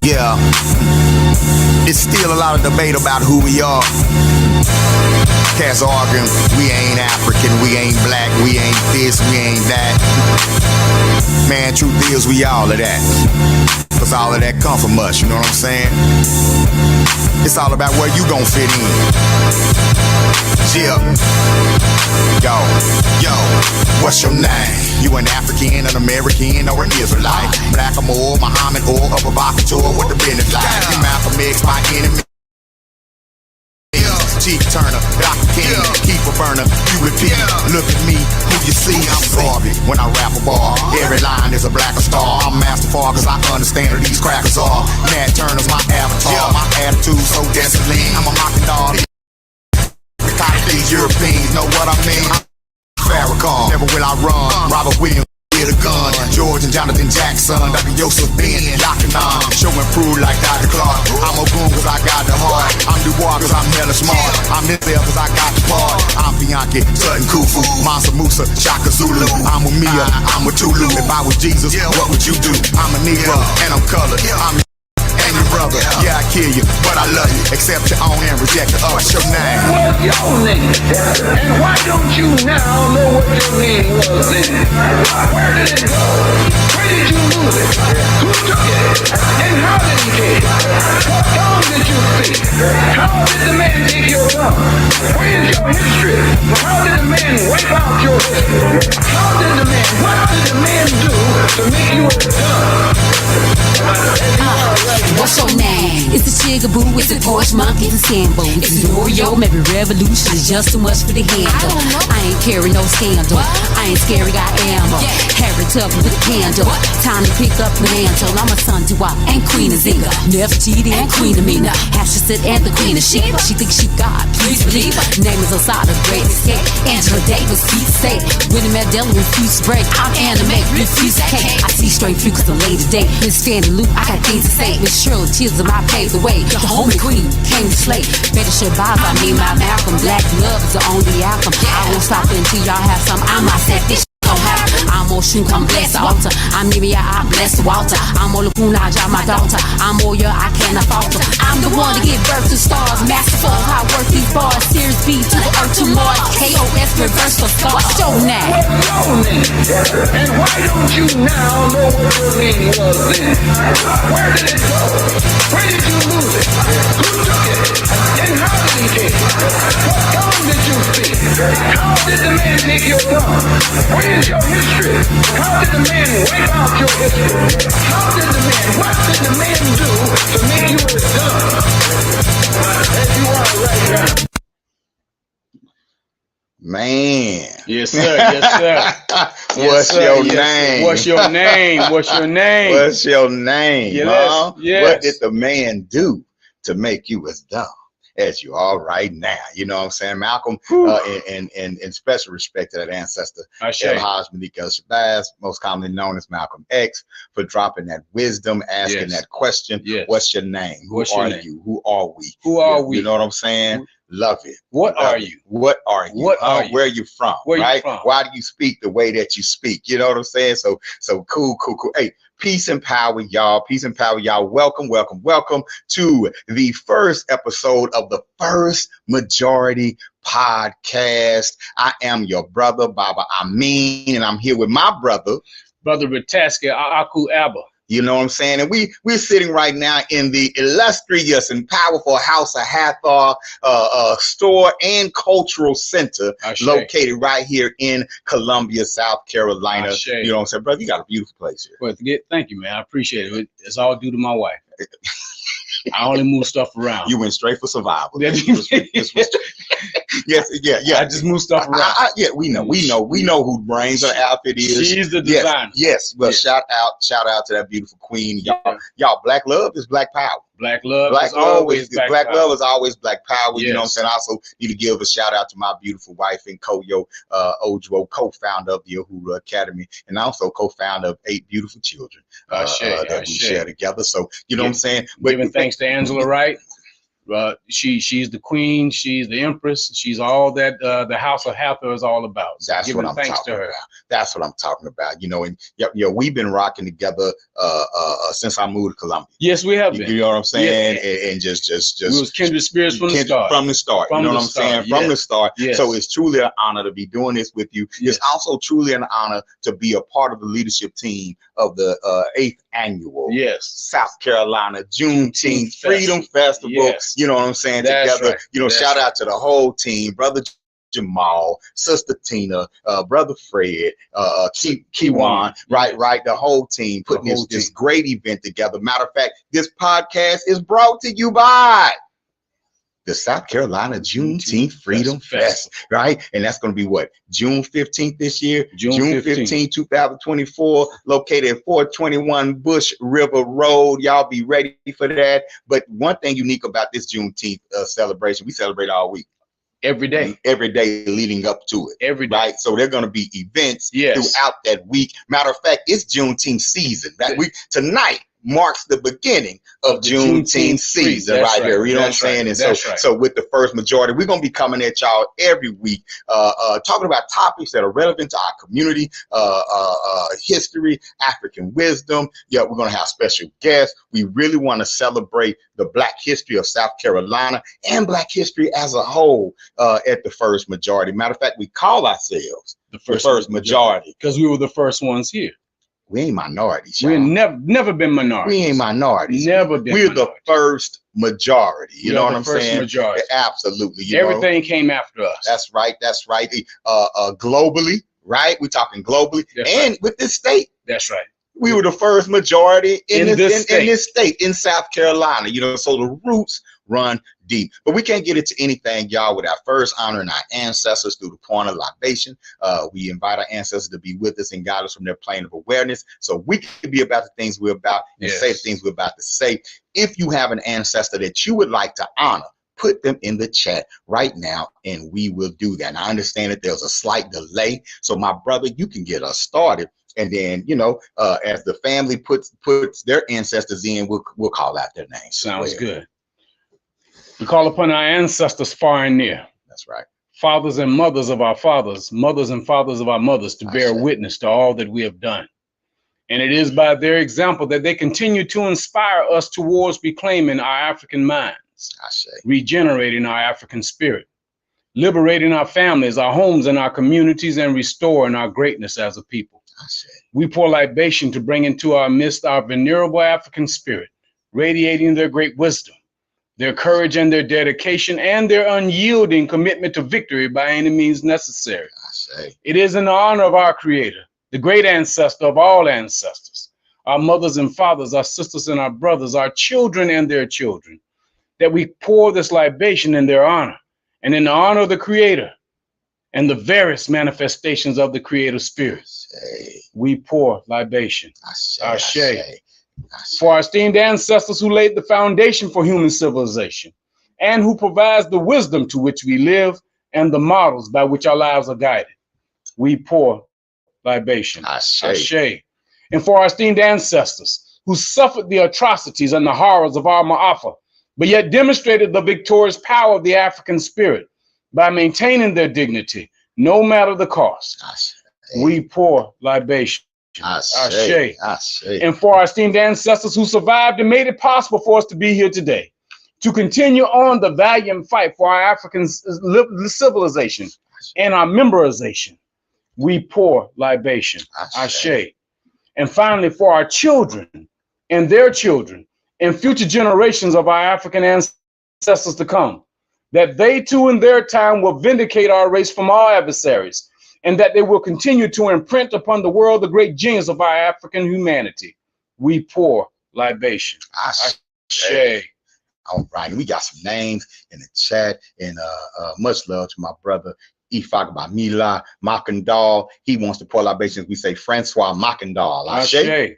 Yeah, it's still a lot of debate about who we are. Cats arguing, we ain't African, we ain't black, we ain't this, we ain't that. Man, truth is, we all of that. Cause all of that come from us, you know what I'm saying? It's all about where you gon' fit in. Yeah. Yo, what's your name? You an African, an American, or an Israelite? Black or more, Muhammad or a provocateur, what the business like? You Malcolm X, my enemy. Chief Turner, Dr. King, keep a burner, you repeat, look at me, who you see, I'm sorry, when I rap a bar, every line is a blacker star, I'm masterful cause I understand who these crackers are, Nat Turner's my avatar, my attitude so desolate, I'm a mocking dog, these Europeans know what I mean, Farrakhan, never will I run, Robert Williams, with a gun, George and Jonathan Jackson, Dr. Joseph Ben, Locking on, show and prove like Dr. Clark. I'm a goon cause I got the heart. I'm Dubois cause I'm hella smart. I'm Nithel cause I got the part. I'm Bianchi, Sutton Khufu, Mansa Musa, Shaka Zulu. I'm a Mia, I'm a Tulu. If I was Jesus, what would you do? I'm a Negro and I'm colored. I'm and your brother, yeah, I kill you, but I love you. Accept your own and reject it. What's your name? What's your name? And why don't you now know what your name was then? Where did it go? Where did you lose it? Who took it? And how did he take it? What song did you sing? How did the man take your gun? Where is your history? How did the man wipe out your history? What did the man do to make you a gun? What's your name? It's the Chigaboo, it's the Porsche Monkey, it's the Sambo, it's the Oreo, maybe Revolution is just too much for the handle. I ain't carrying no scandal, I ain't scary, I am Harry Tubman with a candle. Time to pick up the mantle. I'm a son to and Queen of Zinga, Nefertiti and Queen Amina, Hatshepsut and the Queen of Sheba. She thinks she God, please believe her. Name is Osada, great escape. Angela Davis, Keith State, Winnie Mandela, refuse to break. I'm animate, refuse to cake. I see straight through cause I'm late today. Miss Fanny Lou, I got things to say. Miss Shirley Chisholm, I paved the way. The homie queen came to slay. Better should bob, I mean my Malcolm. Black love is the only outcome. I won't stop until y'all have some. I might set this gon' happen. I'm more shrink, I'm blessed altar. I'm Nivea, I bless Walter. I'm all the Puna, I my daughter. I'm all your, I cannot falter. I'm the one to give birth to stars. Masterful, I work these bars. Series B to the earth to Mars. KOS reverse for stars. What's your name? What's your name? And why don't you now know what your name was then? Where did it go? Where did you lose it? Who took it? And how did he take it? What song did you sing? How did the man take your gun? Where is your history? How did the man wipe out your history? What did the man do to make you a gun? As you are right now. Man. Yes, sir. Yes, sir. What's your name? What's your name? What's your name? What's your name, Yes, Mom? yes. What did the man do to make you as dumb as you are right now? You know what I'm saying? Malcolm, and special respect to that ancestor, El Haj Malik El Shabazz, most commonly known as Malcolm X, for dropping that wisdom, asking that question. Yes. What's your name? Who are you? Who are we? Who are we? You know what I'm saying? Love it. What Love are it. you? What are you? What are you? Where are you from? Where right? you from? Why do you speak the way that you speak? You know what I'm saying? So cool. Hey, peace and power, y'all. Peace and power, y'all. Welcome to the first episode of the First Majority Podcast. I am your brother, Baba Amin, and I'm here with my brother, Brother Rataska, Aku Abba. You know what I'm saying? And we're sitting right now in the illustrious and powerful House of Hathor store and cultural center located right here in Columbia, South Carolina. You know what I'm saying? Brother, you got a beautiful place here. Well, thank you, man. I appreciate it. It's all due to my wife. I only move stuff around. You went straight for survival. Yes, I just move stuff around. We know who brains her outfit is. She's the designer. Yes. Well, shout out to that beautiful queen. Y'all, black love is black power. Black love is always black power. Love is always black power. Yes. You know what I'm saying? I also need to give a shout out to my beautiful wife and Koyo Ojo, co-founder of the Uhuru Academy, and also co-founder of 8 beautiful children that we share together. So you know what I'm saying? Giving thanks to Angela Wright. She's the queen. She's the empress. She's all that the House of Hathor is all about. So That's what I'm talking about. That's what I'm talking about. You know, and we've been rocking together since I moved to Columbia. Yes, we have been. You know what I'm saying? Yeah. And just we was kindred spirits from the start. From the start. You know what I'm saying? From the start. Yes. So it's truly an honor to be doing this with you. Yes. It's also truly an honor to be a part of the leadership team of the 8th annual South Carolina Juneteenth Freedom Festival. Yes. You know what I'm saying? That's Together. Right. You know, shout out to the whole team, brother Jamal, sister Tina, brother Fred, Kiwan, right, the whole team putting this great event together. Matter of fact, this podcast is brought to you by the South Carolina Juneteenth Freedom Fest, right? And that's going to be what, June 15th this year? June 15th, 2024, located at 421 Bush River Road. Y'all be ready for that. But one thing unique about this Juneteenth celebration, we celebrate all week. Every day leading up to it. Every day. Right? So there are going to be events throughout that week. Matter of fact, it's Juneteenth season. That week tonight marks the beginning of Juneteenth season right here. You know what I'm saying? And so with the first majority, we're going to be coming at y'all every week, talking about topics that are relevant to our community, history, African wisdom. Yeah, we're going to have special guests. We really want to celebrate the Black history of South Carolina and Black history as a whole at the first majority. Matter of fact, we call ourselves the first majority because we were the first ones here. We ain't minorities. We've never been minorities. We ain't minorities. Never been. We're the first majority. You know what I'm saying? Majority. Absolutely. Everything came after us. That's right. That's right. Globally, right? We're talking globally, and with this state. That's right. We were the first majority in this state, in South Carolina. You know, so the roots run deep. But we can't get into anything, y'all, without first honoring our ancestors through the point of libation. We invite our ancestors to be with us and guide us from their plane of awareness, so we can be about the things we're about and say the things we're about to say. If you have an ancestor that you would like to honor, put them in the chat right now, and we will do that. And I understand that there's a slight delay, so my brother, you can get us started. And then, you know, as the family puts their ancestors in, we'll call out their names. Sounds good. We call upon our ancestors far and near. That's right. Fathers and mothers of our fathers, mothers and fathers of our mothers, to bear witness to all that we have done. And it is by their example that they continue to inspire us towards reclaiming our African minds, regenerating our African spirit, liberating our families, our homes, and our communities, and restoring our greatness as a people. We pour libation to bring into our midst our venerable African spirit, radiating their great wisdom, their courage and their dedication, and their unyielding commitment to victory by any means necessary. It is in the honor of our Creator, the great ancestor of all ancestors, our mothers and fathers, our sisters and our brothers, our children and their children, that we pour this libation in their honor and in the honor of the Creator and the various manifestations of the creative spirit. We pour libation. Ashe. For our esteemed ancestors who laid the foundation for human civilization and who provides the wisdom to which we live and the models by which our lives are guided, we pour libation. Ashe. And for our esteemed ancestors who suffered the atrocities and the horrors of our Ma'afa, but yet demonstrated the victorious power of the African spirit by maintaining their dignity, no matter the cost. We pour libation. Ashe. And for our esteemed ancestors who survived and made it possible for us to be here today, to continue on the valiant fight for our African civilization and our memberization, we pour libation. Ashe. And finally, for our children and their children and future generations of our African ancestors to come, that they too in their time will vindicate our race from all adversaries, and that they will continue to imprint upon the world the great genius of our African humanity. We pour libation. Ashe. All right, we got some names in the chat, and much love to my brother Ifak Bamila Makandal. He wants to pour libation. We say Francois Makandal. Ashe.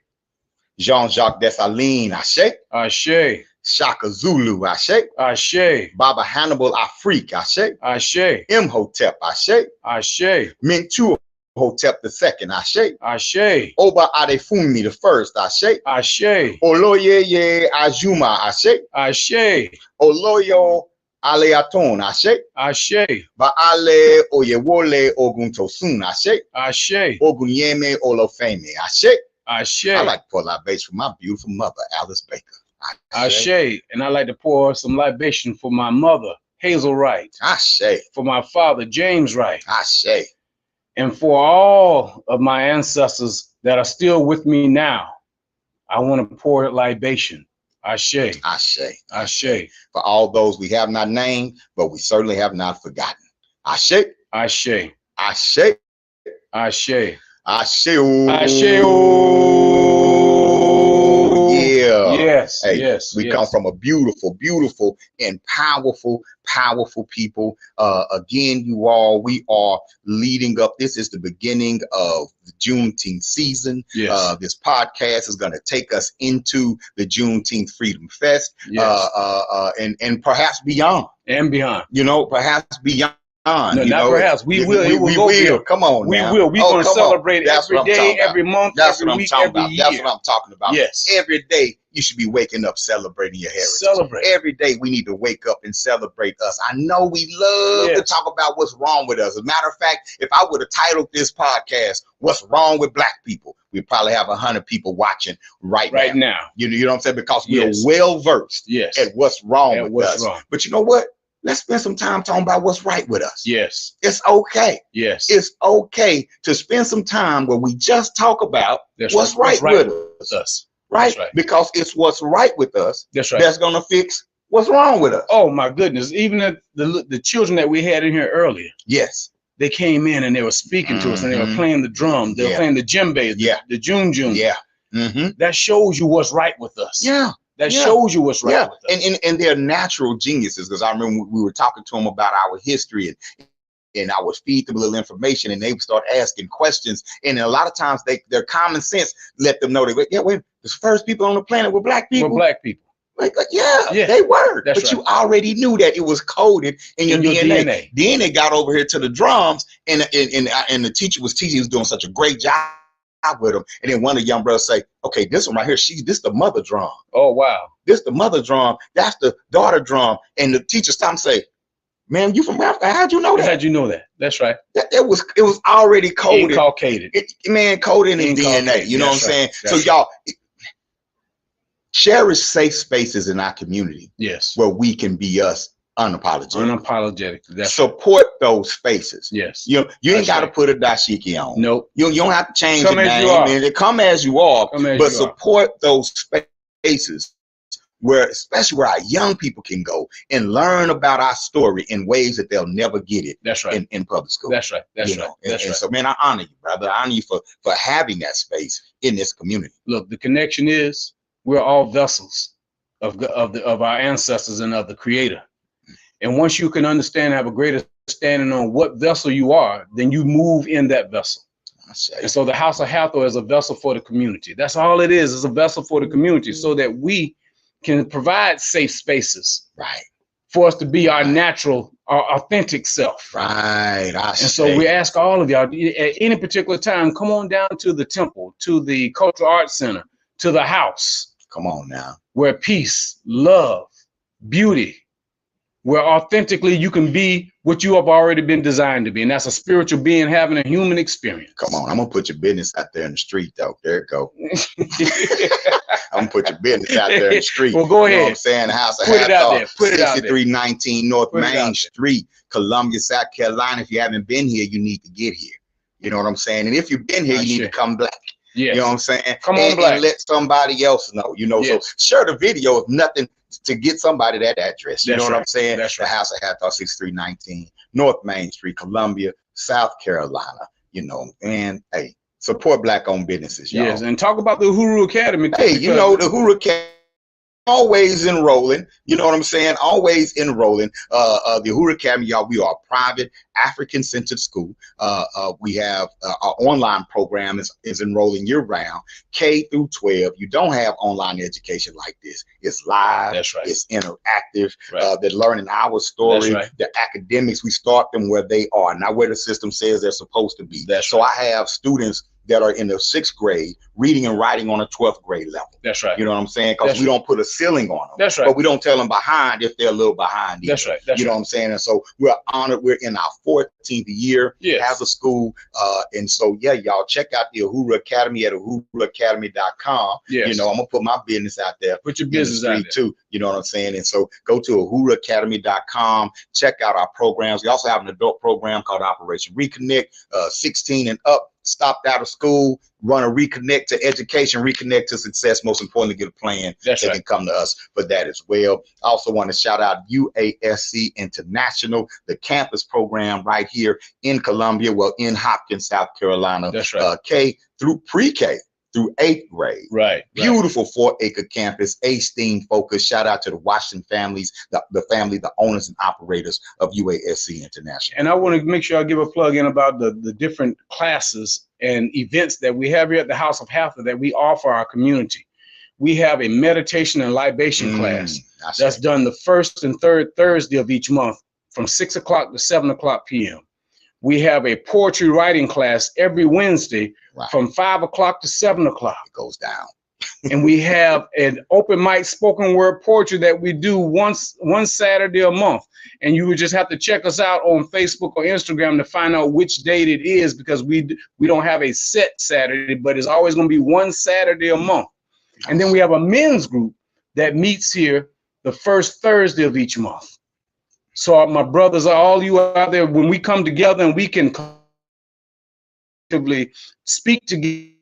Jean-Jacques Dessalines. Ashe. Ashe. Shaka Zulu, Ashe. Ashe. Baba Hannibal Afrique, Ashe. Ashe. Imhotep, Ashe. Ashe. Mintu Hotep the second, Ashe. Ashe. Oba Adefumi the first, Ashe. Ashe. Oloyeye Ajuma, Ashe. Ashe. Oloyo Aleaton, Ashe. Ashe. Baale Oyewole Oguntosun, Ashe. Ashe. Ogunyeme Olofeme, Ashe. Ashe. I like to pour libation for my beautiful mother, Alice Baker. Ashe. And I like to pour some libation for my mother, Hazel Wright. Ashe. For my father, James Wright. Ashe. And for all of my ancestors that are still with me now, I want to pour libation. Ashe. Ashe. Ashe. For all those we have not named, but we certainly have not forgotten. Ashe. Ashe. Ashe. Ashe. Ashe. Ashe. Yeah. Yes. Hey, yes. we yes. come from a beautiful, beautiful, and powerful people. Again, you all, we are leading up. This is the beginning of the Juneteenth season. Yes. This podcast is going to take us into the Juneteenth Freedom Fest. Yes. And perhaps beyond. And beyond. You know, perhaps beyond. No, not perhaps. We will. It will go will. beyond. Come on, we now. will. We're going to celebrate That's every day, every month, That's every what I'm week, talking every about. year. That's what I'm talking about. Yes. Every day you should be waking up celebrating your heritage. Celebrate. Every day we need to wake up and celebrate us. I know we love to talk about what's wrong with us. As a matter of fact, if I would have titled this podcast, "What's Wrong with Black People?" we'd probably have 100 people watching right now. You know what I'm saying? Because we are well versed at what's wrong with us. But you know what? Let's spend some time talking about what's right with us. Yes. It's okay. Yes. It's okay to spend some time where we just talk about what's right with us. Right? Because it's what's right with us that's going to fix what's wrong with us. Oh, my goodness. Even the children that we had in here earlier. Yes. They came in and they were speaking to us and they were playing the drum. They were playing the djembe, the junjun. Yeah. That shows you what's right with us. Yeah. That shows you what's right with us. And they're natural geniuses, because I remember we were talking to them about our history and I would feed them a little information and they would start asking questions. And a lot of times their common sense let them know wait, the first people on the planet were black people. Were black people. Like, they were. But you already knew that it was coded in your DNA. Then they got over here to the drums and the teacher was teaching, he was doing such a great job with them. And then one of the young brothers say, okay, this one right here, this the mother drum. Oh, wow. This the mother drum. That's the daughter drum. And the teacher stopped and say, man, you from Africa? How'd you know that? How'd you know that? That's right. It was already coded. Inculcated. Coded in DNA. You know what I'm saying? So y'all cherish safe spaces in our community. Yes. Where we can be us unapologetic. Unapologetic. Support those spaces. Yes. You ain't got to put a dashiki on. Nope. You don't have to change your name. And come as you are. But support those spaces where, especially where our young people can go and learn about our story in ways that they'll never get it. That's right. In public school. That's right. That's right. And so, man, I honor you, brother. I honor you for having that space in this community. Look, the connection is we're all vessels of our ancestors and of the Creator. And once you can understand, have a greater understanding on what vessel you are, then you move in that vessel. And so the House of Hathor is a vessel for the community. That's all it is a vessel for the community, so that we can provide safe spaces for us to be our natural, our authentic self. And so we ask all of y'all, at any particular time, come on down to the temple, to the Cultural Arts Center, to the house. Come on now. Where peace, love, beauty, where authentically you can be what you have already been designed to be. And that's a spiritual being having a human experience. Come on, I'm going to put your business out there in the street, though. There it go. I'm going to put your business out there in the street. Well, go ahead. You know what I'm saying? The House of Hathor. Put it out there. Put it out there. 6319 North Main Street, Columbia, South Carolina. If you haven't been here, you need to get here. You know what I'm saying? And if you've been here, you need to come black. Yes. You know what I'm saying? Come on, black. And let somebody else know. You know, so share the video if nothing to get somebody that address. You know what I'm saying? That's the House of Hathor, 6319 North Main Street, Columbia, South Carolina. You know, and hey, support black-owned businesses, y'all. Yes, and talk about the Uhuru Academy. Hey, you know, the Uhuru Academy always enrolling. You know what I'm saying? Always enrolling. The Uhuru Academy, y'all, we are a private African-centered school. We have our online program is enrolling year-round, K through 12. You don't have online education like this. It's live. That's right. It's interactive. Right. They're learning our story. That's right. The academics, we start them where they are, not where the system says they're supposed to be. That's so right. I have students that are in the 6th grade reading and writing on a 12th grade level. That's right. You know what I'm saying? Because we don't put a ceiling on them. That's right. But we don't tell them behind if they're a little behind either. That's right. That's you know what I'm saying? And so we're honored. We're in our 14th year as a school. And so, yeah, y'all check out the Uhuru Academy at uhuruacademy.com. Yes. You know, I'm going to put my business out there. Put your business out there too. You know what I'm saying? And so go to uhuruacademy.com. Check out our programs. We also have an adult program called Operation Reconnect, 16 and up. Stopped out of school, run a reconnect to education, reconnect to success. Most importantly, get a plan. They can come to us for that as well. I also want to shout out UASC International, the campus program right here in Columbia, well, in Hopkins, South Carolina. That's right. K through pre-K through 8th grade. Right. Beautiful 4-acre campus, STEAM focus. Shout out to the Washington families, the owners and operators of UASC International. And I want to make sure I give a plug in about the different classes and events that we have here at the House of Hatha that we offer our community. We have a meditation and libation class that's done the 1st and 3rd Thursday of each month from 6 o'clock to 7 o'clock p.m. We have a poetry writing class every Wednesday from 5 o'clock to 7 o'clock. It goes down. And we have an open mic spoken word poetry that we do one Saturday a month. And you would just have to check us out on Facebook or Instagram to find out which date it is, because we don't have a set Saturday, but it's always going to be one Saturday a month. And then we have a men's group that meets here the 1st Thursday of each month. So my brothers, all you out there, when we come together and we can collectively speak together,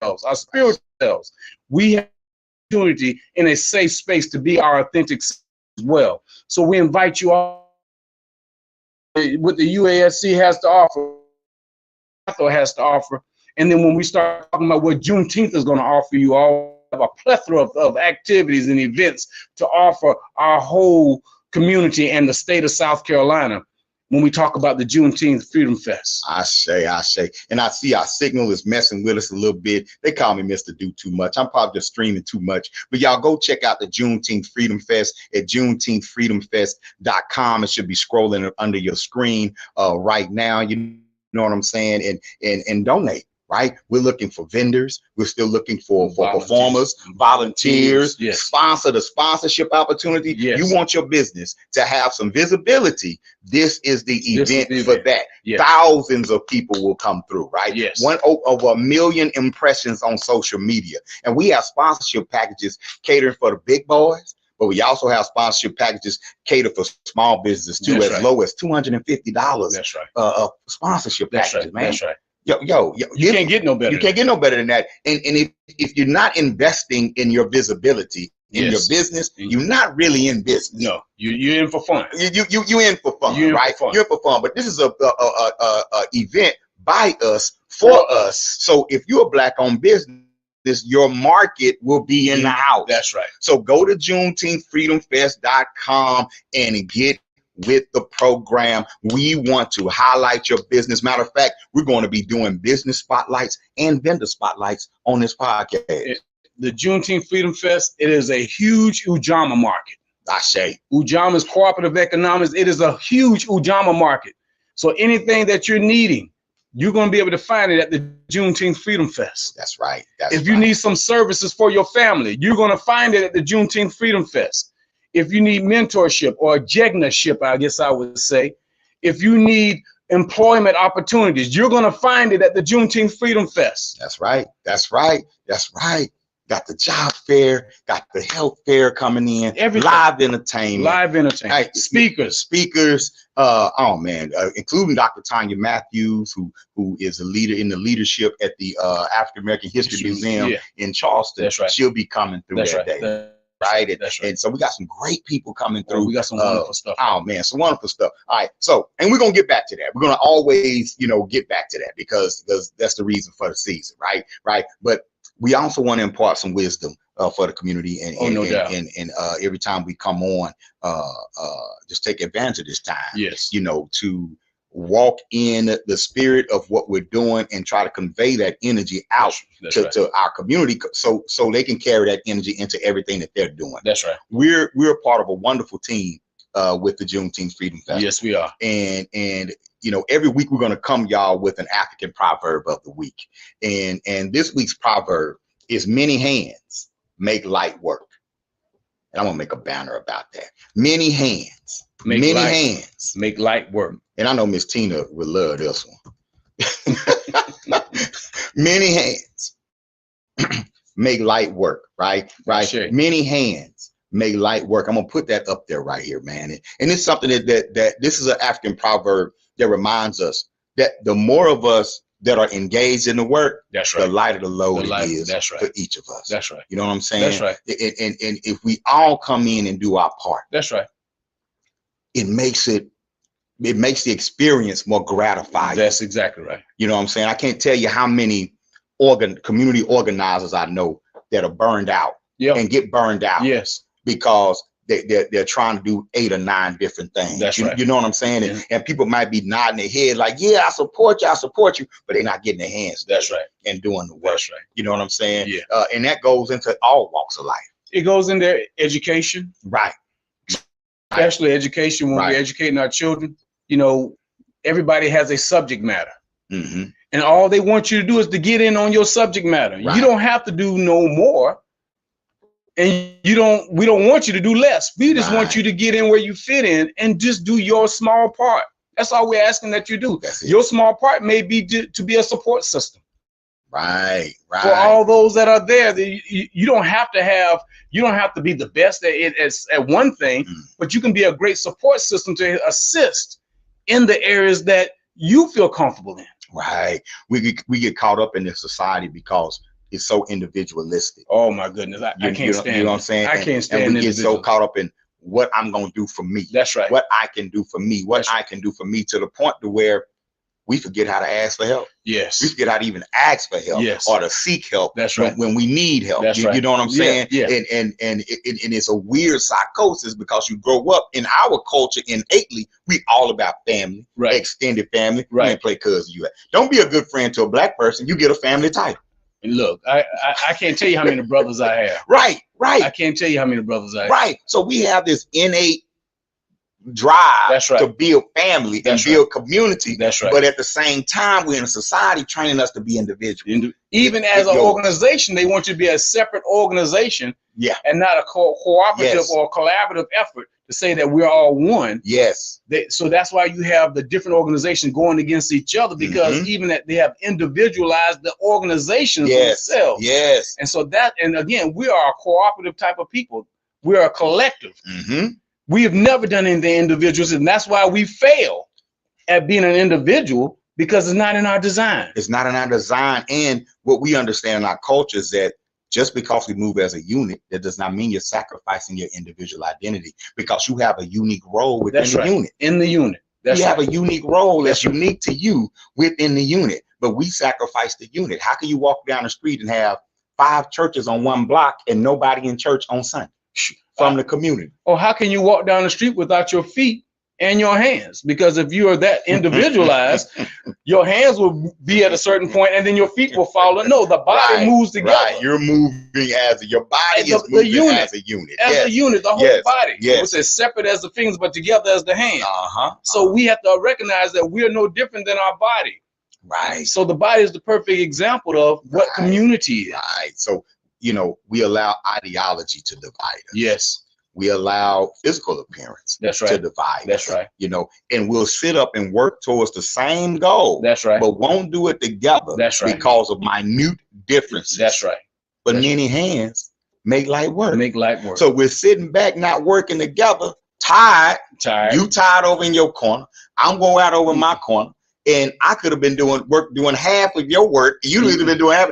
our spiritual selves, we have opportunity in a safe space to be our authentic selves as well. So we invite you all, what the UASC has to offer, has to offer, and then when we start talking about what Juneteenth is going to offer you all, have a plethora of activities and events to offer our whole community and the state of South Carolina when we talk about the Juneteenth Freedom Fest. I say. And I see our signal is messing with us a little bit. They call me Mr. Do Too Much. I'm probably just streaming too much. But y'all go check out the Juneteenth Freedom Fest at juneteenthfreedomfest.com. It should be scrolling under your screen right now. You know what I'm saying? And donate. Right, we're looking for vendors. We're still looking for performers, volunteers, sponsor the sponsorship opportunity. You want your business to have some visibility. This is the event for that. Thousands of people will come through. Right, over 1 million impressions on social media, and we have sponsorship packages catering for the big boys. But we also have sponsorship packages cater for small businesses too, low as $250. That's right. Sponsorship packages, man. That's right. Yo, you can't get no better. You can't get no better than that. And if you're not investing in your visibility in your business, you're not really in business. No, you're in for fun. You in for fun, right? You're in for fun. But this is a event by us for us. So if you're a Black-owned business, your market will be in the house. That's right. So go to juneteenthfreedomfest.com and get with the program. We want to highlight your business. Matter of fact, we're going to be doing business spotlights and vendor spotlights on this podcast. The Juneteenth Freedom Fest, it is a huge Ujamaa market. I say. Ujamaa is cooperative economics. It is a huge Ujamaa market. So anything that you're needing, you're going to be able to find it at the Juneteenth Freedom Fest. That's right. If you need some services for your family, you're going to find it at the Juneteenth Freedom Fest. If you need mentorship or JEGNA-ship, I guess I would say, if you need employment opportunities, you're going to find it at the Juneteenth Freedom Fest. That's right. Got the job fair, got the health fair coming in, everything. Live entertainment. Right. Speakers. Including Dr. Tanya Matthews, who is a leader in the leadership at the African American History Museum in Charleston. That's right. She'll be coming through that day. right? That's right. And so we got some great people coming through. We got some wonderful stuff. Oh man, some wonderful stuff. All right, so and we're gonna get back to that. We're gonna always, get back to that because that's the reason for the season, right? Right. But we also want to impart some wisdom for the community, and no doubt. And every time we come on, just take advantage of this time. Yes. To walk in the spirit of what we're doing and try to convey that energy out to our community, so they can carry that energy into everything that they're doing. That's right. We're part of a wonderful team with the Juneteenth Freedom Festival. Yes, we are. And every week we're going to come y'all with an African proverb of the week. And this week's proverb is many hands make light work. And I'm going to make a banner about that. Many hands. Hands make light work. And I know Miss Tina would love this one. Many hands make light work, right? Right. Sure. Many hands make light work. I'm gonna put that up there right here, man. And it's something that this is an African proverb that reminds us that the more of us that are engaged in the work, that's right, the lighter the load is that's right, for each of us. That's right. You know what I'm saying? That's right. And if we all come in and do our part, that's right, it makes the experience more gratifying. That's exactly right. You know what I'm saying? I can't tell you how many community organizers I know that are burned out and get burned out. Yes. Because they're trying to do 8 or 9 different things. That's right. You know what I'm saying? Yeah. And people might be nodding their head like, yeah, I support you, but they're not getting their hands. That's right. And doing the work. That's right. You know what I'm saying? Yeah. And that goes into all walks of life. It goes in their education. Right. Especially education when we're educating our children. Everybody has a subject matter. Mm-hmm. And all they want you to do is to get in on your subject matter. Right. You don't have to do no more. And we don't want you to do less. We just want you to get in where you fit in and just do your small part. That's all we're asking that you do. Your small part may be to be a support system. Right. For all those that are there, you don't have to be the best at one thing, but you can be a great support system to assist in the areas that you feel comfortable in. Right. We get caught up in this society because it's so individualistic. Oh my goodness. I can't stand it. You know what I'm saying? I can't stand it. And we get so caught up in what I'm going to do for me. That's right. What I can do for me. What I can do for me, to the point to where we forget how to ask for help. Yes. We forget how to even ask for help. Yes. Or to seek help. That's right. When we need help. That's right. You know what I'm saying? Yeah. And it's a weird psychosis because you grow up in our culture innately. We all about family, extended family. Right. And play cousin you. Don't be a good friend to a black person. You get a family title. And look, I can't tell you how many brothers I have. Right. I can't tell you how many brothers I have. Right. So we have this innate drive to build family and build community. That's right. But at the same time, we're in a society training us to be individuals. Even as an organization, they want you to be a separate organization, and not a cooperative or collaborative effort to say that we're all one. Yes. So that's why you have the different organizations going against each other, because even that they have individualized the organizations themselves. Yes. And so and again, we are a cooperative type of people. We're a collective. We have never done anything individuals, and that's why we fail at being an individual, because it's not in our design. It's not in our design. And what we understand in our culture is that just because we move as a unit, that does not mean you're sacrificing your individual identity, because you have a unique role within the unit. In the unit. You have a unique role that's unique to you within the unit, but we sacrifice the unit. How can you walk down the street and have 5 churches on one block and nobody in church on Sunday from the community? Or how can you walk down the street without your feet and your hands? Because if you are that individualized, your hands will be at a certain point and then your feet will follow. No, the body moves together. Right. You're moving your body is moving as a unit. As a unit, the whole body. Yes. It's separate as the fingers, but together as the hand. So we have to recognize that we are no different than our body. Right. So the body is the perfect example of what community is. Right. So, we allow ideology to divide us. Yes. We allow physical appearance to divide. That's right. And we'll sit up and work towards the same goal. That's right. But won't do it together. That's right. Because of minute differences. That's right. But many hands make light work. Make light work. So we're sitting back, not working together, tired. You tired over in your corner. I'm going out over in my corner. and I could have been doing half of your work. You would have been doing half,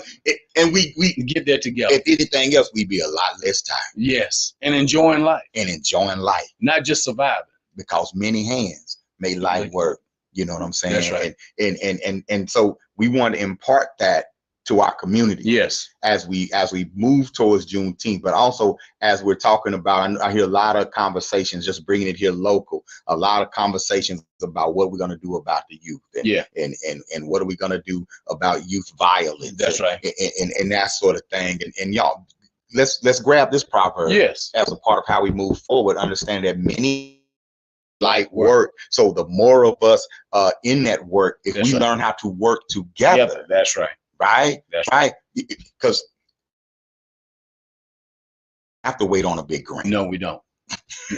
and we get there together. If anything else, we'd be a lot less tired. Yes, and enjoying life. Not just surviving. Because many hands make light work. You know what I'm saying? That's right. And so we want to impart that to our community. Yes. As we move towards Juneteenth, but also as we're talking about, I hear a lot of conversations, just bringing it here local, a lot of conversations about what we're going to do about the youth, and what are we going to do about youth violence. That's right. And that sort of thing. And y'all, let's grab this proverb as a part of how we move forward. Understand that many light work. So the more of us in that work, if we learn how to work together, that's right. Right? That's right. Because have to wait on a big grant. No, we don't.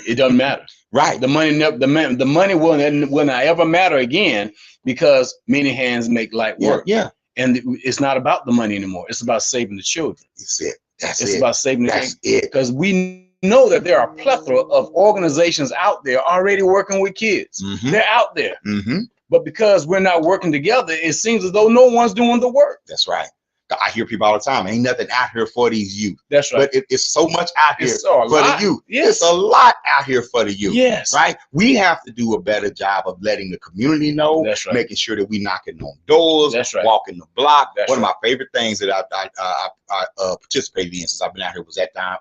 It doesn't matter. Right. The money will not ever matter again, because many hands make light work. Yeah. And it's not about the money anymore. It's about saving the children. That's it. It's about saving the That's it. Because we know that there are a plethora of organizations out there already working with kids. Mm-hmm. They're out there. Mm-hmm. But because we're not working together, it seems as though no one's doing the work. That's right. I hear people all the time, ain't nothing out here for these youth. That's right. But it's so much out here for the youth. Yes. It's a lot out here for the youth. Yes. Right? We have to do a better job of letting the community know. That's right. Making sure that we knocking on doors. That's right. Walking the block. That's One of my favorite things that I participated in since I've been out here was that time.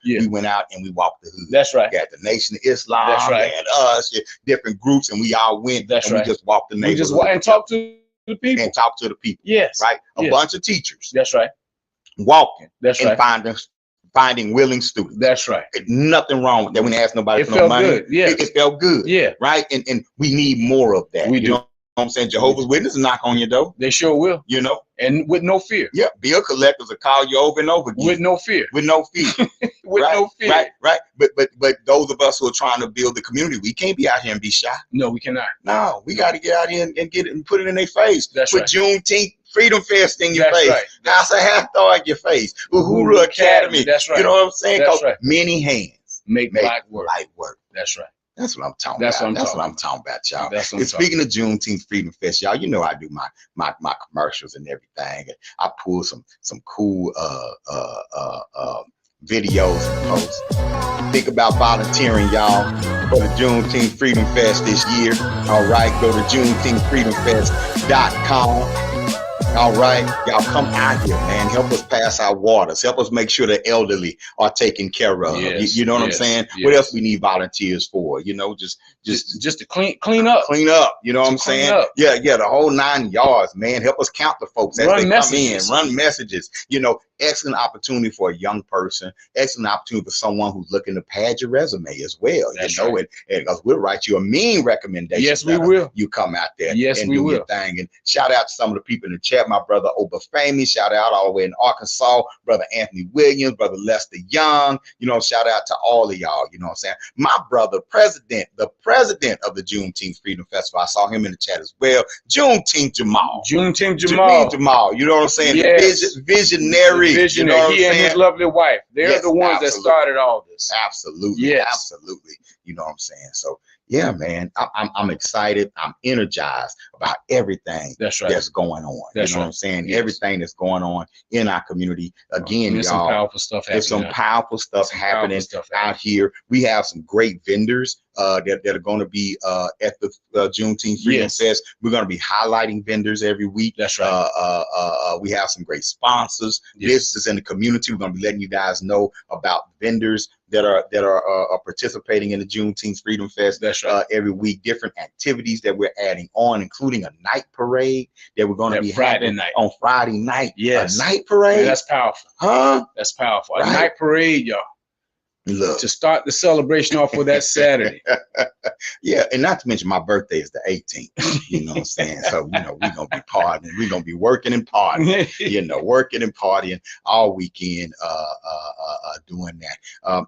Yeah. We went out and we walked the hood. That's right. We had the Nation of Islam. That's right. And us, different groups, and we all went. That's and right. We just walked the neighborhood. We just walk and talk to the people. And talk to the people. Yes. Right? A bunch of teachers. That's right. Walking. That's and right. Finding willing students. That's right. Nothing wrong with that. We didn't ask nobody for no money. Good. Yeah. It felt good. Yeah. Right? And we need more of that. We do. You know what I'm saying? Jehovah's Witnesses knock on your door. They sure will. You know? And with no fear. Yeah. Bill collectors will call you over and over again. With no fear. With no fear. With right? no fear. Right. But those of us who are trying to build the community, we can't be out here and be shy. No, we cannot. No, we got to get out here and get it and put it in their face. That's Put right. Juneteenth Freedom Fest in your That's face. right. House of Hathor in your face. Uhuru Academy. That's right. You know what I'm saying? That's right. Many hands make light work. That's right. That's what I'm talking That's about. What That's what I'm talking about, y'all. That's what and speaking of Juneteenth Freedom Fest, y'all, you know I do my commercials and everything. And I pull some cool videos and posts. Think about volunteering, y'all, for the Juneteenth Freedom Fest this year. All right, go to JuneteenthFreedomFest.com. All right, y'all come out here, man. Help us pass our waters. Help us make sure the elderly are taken care of. Yes, you know what I'm saying? Yes. What else we need volunteers for? You know, just to clean up. Clean up. You know what I'm saying? Up. Yeah, the whole 9 yards, man. Help us count the folks as they come in. Run messages. You know, excellent opportunity for a young person. Excellent opportunity for someone who's looking to pad your resume as well. That's you know, right. and because we'll write you a mean recommendation. Yes, we will. You come out there. Yes, and we do will. Your thing. And shout out to some of the people in the chat. My brother Obafemi. Shout out all the way in Arkansas. Brother Anthony Williams. Brother Lester Young. You know, shout out to all of y'all. You know what I'm saying? My brother, the president of the Juneteenth Freedom Festival. I saw him in the chat as well. Juneteenth Jamal. Juneteenth Jamal. You know what I'm saying? Yes. Visionary. You know what I'm he and his lovely wife. They're the ones that started all this. Absolutely. Yes. Absolutely. You know what I'm saying? So yeah, man, I'm excited. I'm energized about everything that's going on. You know what I'm saying? Yes. Everything that's going on in our community. Again, there's y'all, some powerful stuff happening. There's some powerful stuff happening out here. We have some great vendors that are going to be at the Juneteenth Freedom Fest. We're going to be highlighting vendors every week. That's right. We have some great sponsors, businesses in the community. We're going to be letting you guys know about vendors that are participating in the Juneteenth Freedom Fest. That's right. Every week, different activities that we're adding on, including a night parade that we're going to be having on Friday night. Yes. A night parade. Man, that's powerful. Huh? That's powerful. Right. A night parade, y'all. Look. To start the celebration off with that Saturday. Yeah, and not to mention my birthday is the 18th. You know what I'm saying? So, you know, we're going to be partying. We're going to be working and partying. You know, working and partying all weekend doing that.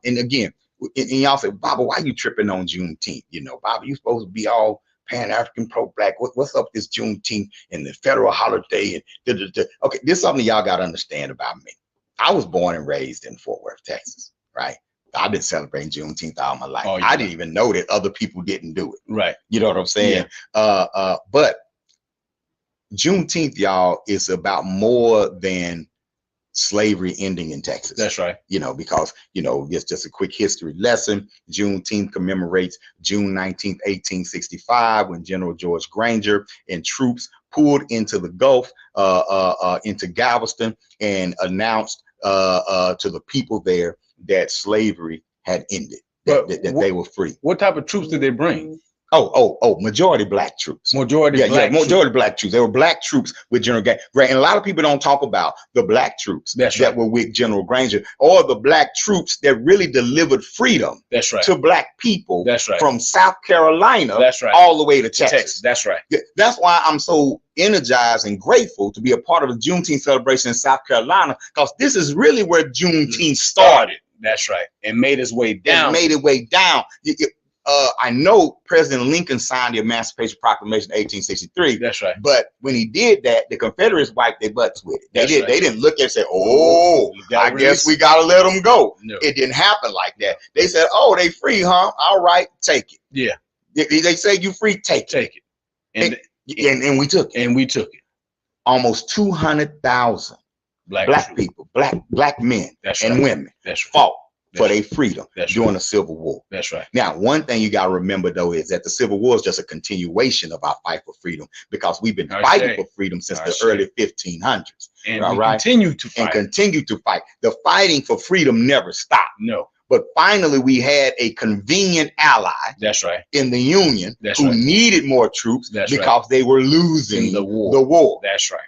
And again, and y'all say, Baba, why you tripping on Juneteenth? You know, Baba, you supposed to be all Pan-African, pro-black. What's up with this Juneteenth and the federal holiday? And Okay, this is something y'all got to understand about me. I was born and raised in Fort Worth, Texas, right? I've been celebrating Juneteenth all my life. I didn't even know that other people didn't do it. Right. You know what I'm saying? But Juneteenth, y'all, is about more than slavery ending in Texas. That's right. You know, because, you know, it's just a quick history lesson. Juneteenth commemorates June 19th, 1865, when General George Granger and troops pulled into the Gulf, into Galveston, and announced to the people there that slavery had ended, that they were free. What type of troops did they bring? Majority black troops. Majority Black troops. They were black troops with General Granger. And a lot of people don't talk about the black troops that were with General Granger, or the black troops that really delivered freedom to black people from South Carolina all the way to Texas. That's right. That's why I'm so energized and grateful to be a part of the Juneteenth celebration in South Carolina, because this is really where Juneteenth started. That's right. And made its way down. I know President Lincoln signed the Emancipation Proclamation in 1863. That's right. But when he did that, the Confederates wiped their butts with it. They didn't look at it and say, "Oh, I guess we gotta let them go." No. It didn't happen like that. They said, "Oh, they free, huh? All right, take it." Yeah. They say you free, take it. And we took it. And we took it. Almost 200,000 black people, black men and women fought for their freedom during the Civil War. That's right. Now, one thing you got to remember, though, is that the Civil War is just a continuation of our fight for freedom, because we've been fighting for freedom since the early 1500s. And we continue to fight. And continue to fight. The fighting for freedom never stopped. No. But finally, we had a convenient ally in the Union who needed more troops because they were losing the war. That's right.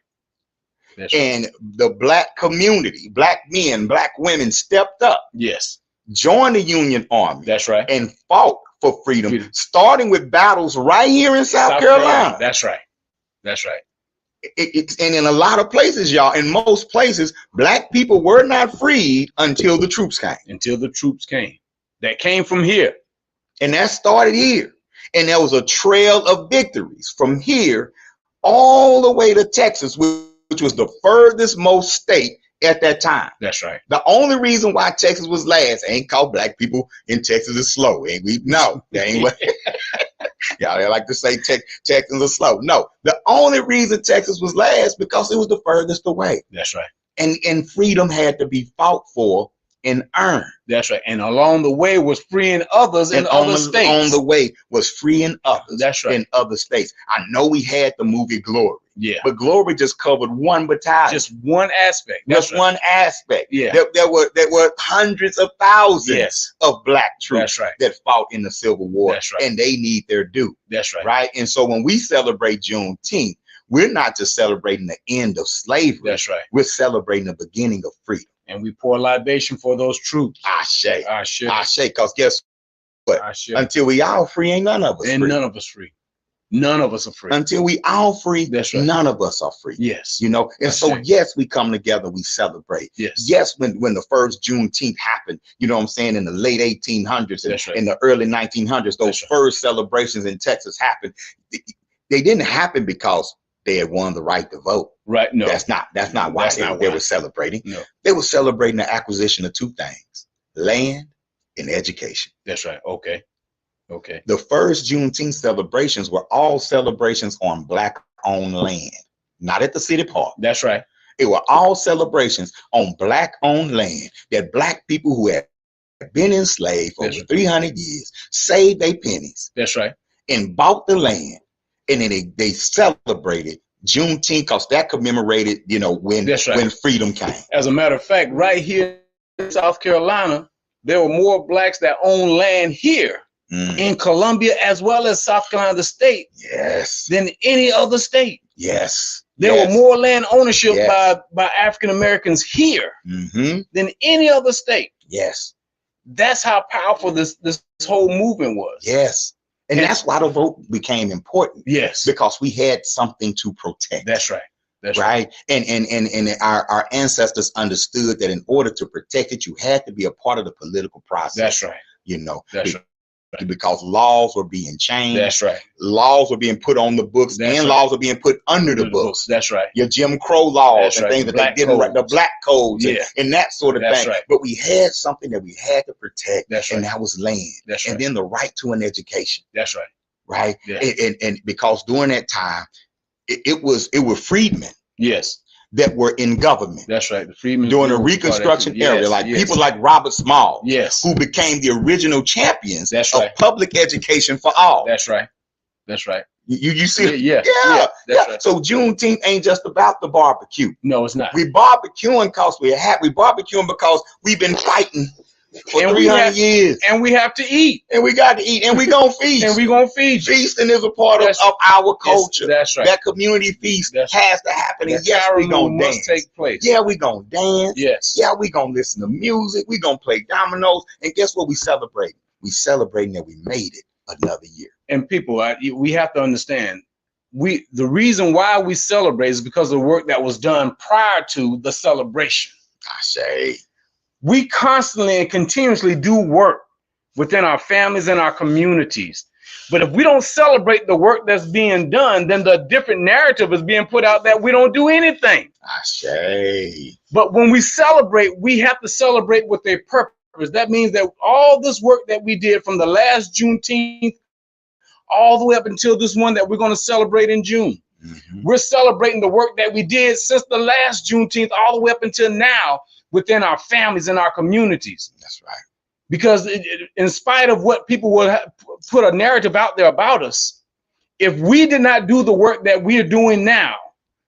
And the black community, black men, black women stepped up. Yes. Joined the Union Army. That's right. And fought for freedom, starting with battles right here in South Carolina. That's right. That's right. And in a lot of places, y'all, in most places, black people were not freed until the troops came. Until the troops came. That came from here. And that started here. And there was a trail of victories from here all the way to Texas, which was the furthest most state at that time. That's right. The only reason why Texas was last ain't called black people in Texas is slow. Ain't we? No, that ain't what. Yeah, they like to say Texans are slow. No, the only reason Texas was last because it was the furthest away. That's right. And freedom had to be fought for and earned. That's right. And along the way was freeing others in other states. On the way was freeing others. That's right. In other states. I know we had the movie Glory. Yeah. But Glory just covered one battalion. Just one aspect. That's just one aspect. Yeah. There were hundreds of thousands of black troops that fought in the Civil War. That's right. And they need their due. That's right. Right. And so when we celebrate Juneteenth, we're not just celebrating the end of slavery. That's right. We're celebrating the beginning of freedom. And we pour libation for those troops. Ashe. Ashe. Ashe. Because guess what? Ashe. Until we all free, ain't none of us free. None of us free. None of us are free. Until we all free, none of us are free. Yes. You know, and so yes, we come together, we celebrate. Yes. Yes, when the first Juneteenth happened, you know what I'm saying, in the late 1800s and in the early 1900s, those first celebrations in Texas happened. They didn't happen because they had won the right to vote. Right. No. That's not why they were celebrating. No. They were celebrating the acquisition of two things: land and education. That's right. Okay. Okay. The first Juneteenth celebrations were all celebrations on black-owned land, not at the city park. That's right. It were all celebrations on black-owned land that black people who had been enslaved for over 300 years saved their pennies. That's right. And bought the land, and then they celebrated Juneteenth because that commemorated, you know, when freedom came. As a matter of fact, right here in South Carolina, there were more blacks that own land here in Columbia as well as South Carolina, the state, than any other state. Yes. There were more land ownership by African Americans here than any other state. Yes. That's how powerful this whole movement was. Yes. And that's why the vote became important. Yes. Because we had something to protect. That's right. That's right. And our ancestors understood that in order to protect it, you had to be a part of the political process. That's right. You know. That's right. Because laws were being changed. That's right. Laws were being put on the books, and laws were being put under the books. That's right. Your Jim Crow laws and things that they didn't write, the black codes and that sort of thing. Right. But we had something that we had to protect, and that was land. That's and then the right to an education. That's right. Right. Yeah. And because during that time, it were freedmen. Yes. That were in government. That's right. The freedmen during the Reconstruction era, like people like Robert Small, who became the original champions of public education for all. That's right. That's right. You see? Yeah. That's right. So Juneteenth ain't just about the barbecue. No, it's not. We barbecuing because we're happy. We barbecuing because we've been fighting for 300 years. And we have to eat. And we got to eat. And we gonna feast. And we gonna feed. Feasting is a part of our culture. That's right. That community feast has to happen. And yes, we gonna dance. Take place. Yeah, we gonna dance. Yes. Yeah, we gonna listen to music. We gonna play dominoes. And guess what we celebrate? We celebrating that we made it another year. And people, we have to understand, the reason why we celebrate is because of the work that was done prior to the celebration. I say, we constantly and continuously do work within our families and our communities. But if we don't celebrate the work that's being done, then the different narrative is being put out that we don't do anything. I say. But when we celebrate, we have to celebrate with a purpose. That means that all this work that we did from the last Juneteenth all the way up until this one that we're going to celebrate in June. We're celebrating the work that we did since the last Juneteenth all the way up until now within our families and our communities. That's right. Because in spite of what people will put a narrative out there about us, if we did not do the work that we are doing now,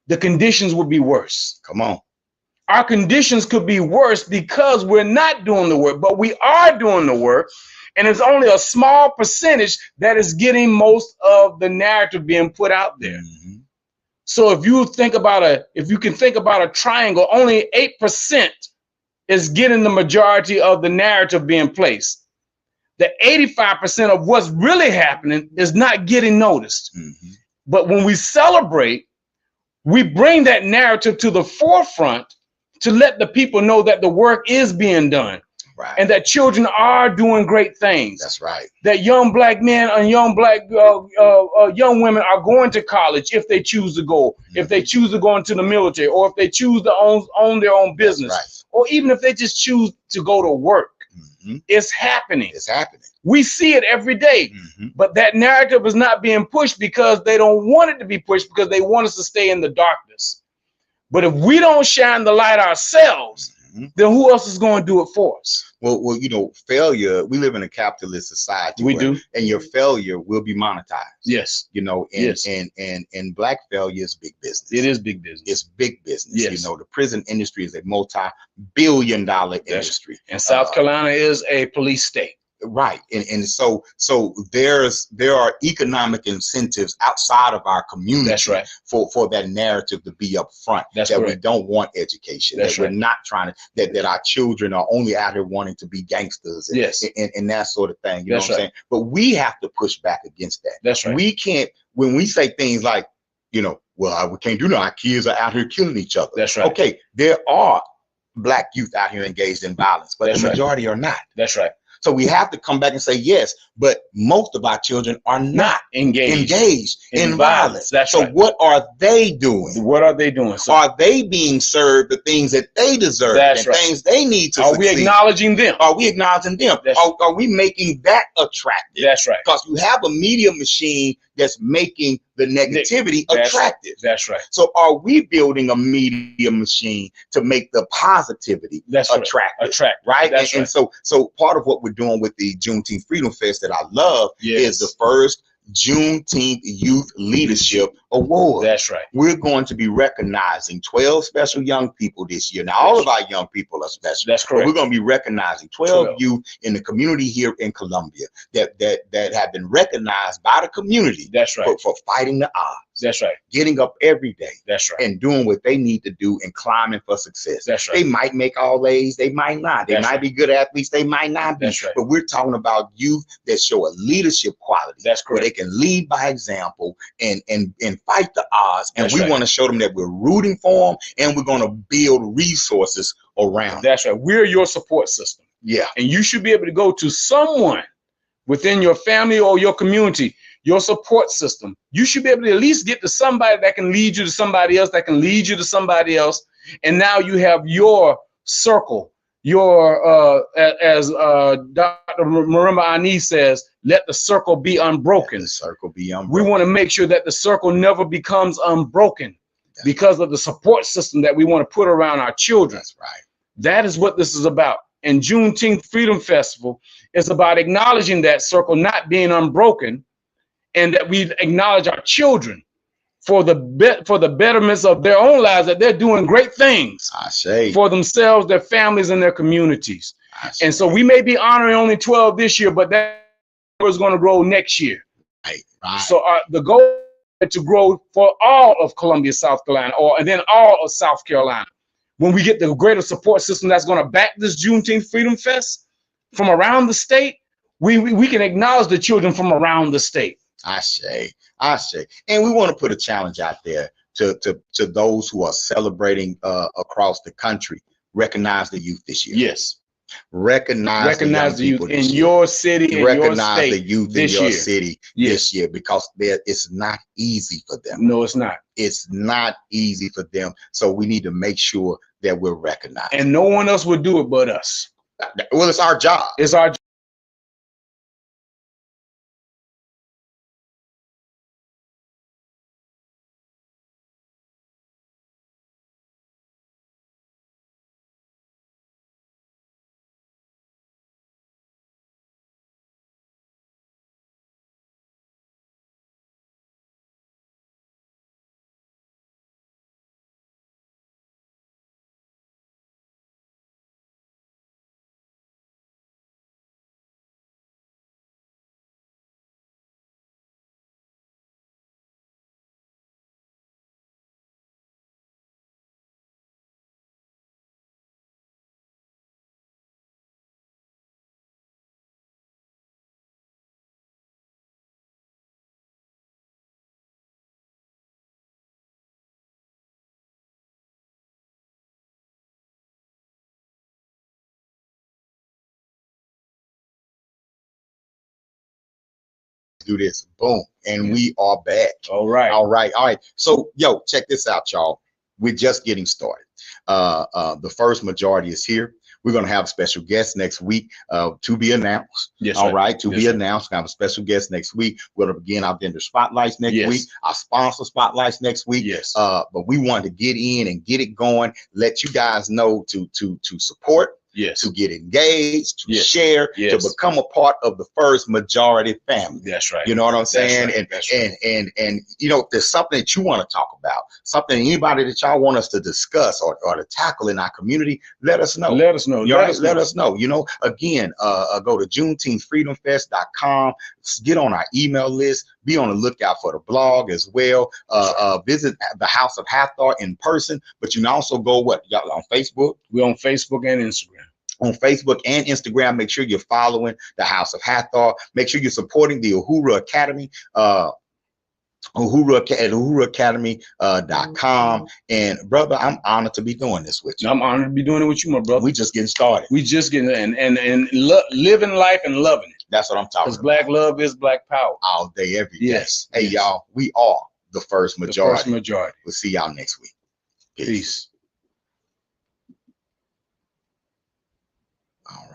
the conditions would be worse. Come on. Our conditions could be worse because we're not doing the work, but we are doing the work. And it's only a small percentage that is getting most of the narrative being put out there. So if you think about if you can think about a triangle, only 8% is getting the majority of the narrative being placed. The 85% of what's really happening is not getting noticed. But when we celebrate, we bring that narrative to the forefront to let the people know that the work is being done. Right. And that children are doing great things. That's right. That young black men and young young women are going to college if they choose to go, if they choose to go into the military, or if they choose to own their own business, or even if they just choose to go to work. It's happening. It's happening. We see it every day, but that narrative is not being pushed because they don't want it to be pushed, because they want us to stay in the darkness. But if we don't shine the light ourselves, then who else is going to do it for us? Well, you know, failure, we live in a capitalist society. We do. And your failure will be monetized. Yes. You know, and black failure is big business. It is big business. It's big business. Yes. You know, the prison industry is a multi-billion-dollar industry. And South Carolina is a police state. Right. And so there are economic incentives outside of our community. That's right. For that narrative to be up front. That's that correct. We don't want education. That's that right. We're not trying to, that our children are only out here wanting to be gangsters and, yes. and that sort of thing. You That's know what right. I'm saying? But we have to push back against that. That's right. We can't, when we say things like, you know, well, we can't do that. Our kids are out here killing each other. That's right. Okay, there are black youth out here engaged in violence, but That's the right. majority are not. That's right. So we have to come back and say, yes, but most of our children are not engaged in violence. That's so right. what are they doing? What are they doing? So are they being served the things that they deserve? That's and right. things they need to Are succeed? we acknowledging them? Are we acknowledging them? Are we making that attractive? That's right. Because you have a media machine that's making the negativity attractive. That's right. So are we building a media machine to make the positivity attractive? Right? That's and so part of what we're doing with the Juneteenth Freedom Fest that I love is the first Juneteenth Youth Leadership Award. That's right. We're going to be recognizing 12 special young people this year. Now, all of our young people are special. That's correct. But we're going to be recognizing 12 youth in the community here in Columbia that have been recognized by the community. That's right. For fighting the odds. That's right. Getting up every day. That's right. And doing what they need to do and climbing for success. That's right. They might make all A's. They might not. They might be good athletes. They might not be. That's right. But we're talking about youth that show a leadership quality. That's correct. Where they can lead by example and fight the odds. And we want to show them that we're rooting for them and we're going to build resources around. That's right. We're your support system. Yeah. And you should be able to go to someone within your family or your community, your support system. You should be able to at least get to somebody that can lead you to somebody else, that can lead you to somebody else. And now you have your circle, as Dr. Marimba Ani says, let the circle be unbroken. The circle be unbroken. We want to make sure that the circle never becomes unbroken because of the support system that we want to put around our children. That's right. That is what this is about. And Juneteenth Freedom Festival is about acknowledging that circle not being unbroken, and that we acknowledge our children for the betterments of their own lives, that they're doing great things for themselves, their families, and their communities. And so we may be honoring only 12 this year, but that is going to grow next year. Right, right. So the goal is to grow for all of Columbia, South Carolina, and then all of South Carolina. When we get the greater support system that's going to back this Juneteenth Freedom Fest from around the state, we can acknowledge the children from around the state. I say. And we want to put a challenge out there to those who are celebrating across the country. Recognize the youth this year. Yes. Recognize the youth in your city, in recognize your state the youth in your city this year, because it's not easy for them. No, it's not. It's not easy for them. So we need to make sure that we're recognized. And no one else would do it but us. Well, it's our job. It's our job. Do this, boom, and we are back. All right. So yo, check this out, y'all. We're just getting started. The first majority is here. We're going to have a special guest next week to be announced. Yes, all sir. right, to Yes, be sir. announced. We're going to have a special guest next week. We're going to begin our vendor spotlights next Yes. week, our sponsor spotlights next week. Yes. But we want to get in and get it going, let you guys know to support, Yes. to get engaged, to Yes. share, Yes. to become a part of the first majority family. That's right. You know what I'm saying? right. That's right. And you know, if there's something that you want to talk about, something anybody that y'all want us to discuss or to tackle in our community, let us know. Let us know. Let us know. You know, again, go to JuneteenthFreedomFest.com, get on our email list, be on the lookout for the blog as well. Visit the House of Hathor in person, but you can also go y'all on Facebook. We're on Facebook and Instagram. On Facebook and Instagram, make sure you're following the House of Hathor. Make sure you're supporting the Uhuru Academy, uhuruacademy.com. And brother, I'm honored to be doing this with you. I'm honored to be doing it with you, my brother. We just getting started. We just getting and living life and loving it. That's what I'm talking Because about. black love is black power. All day, every day. Yes. Hey, Yes. y'all, we are the first The majority. first majority. We'll see y'all next week. Peace. All right.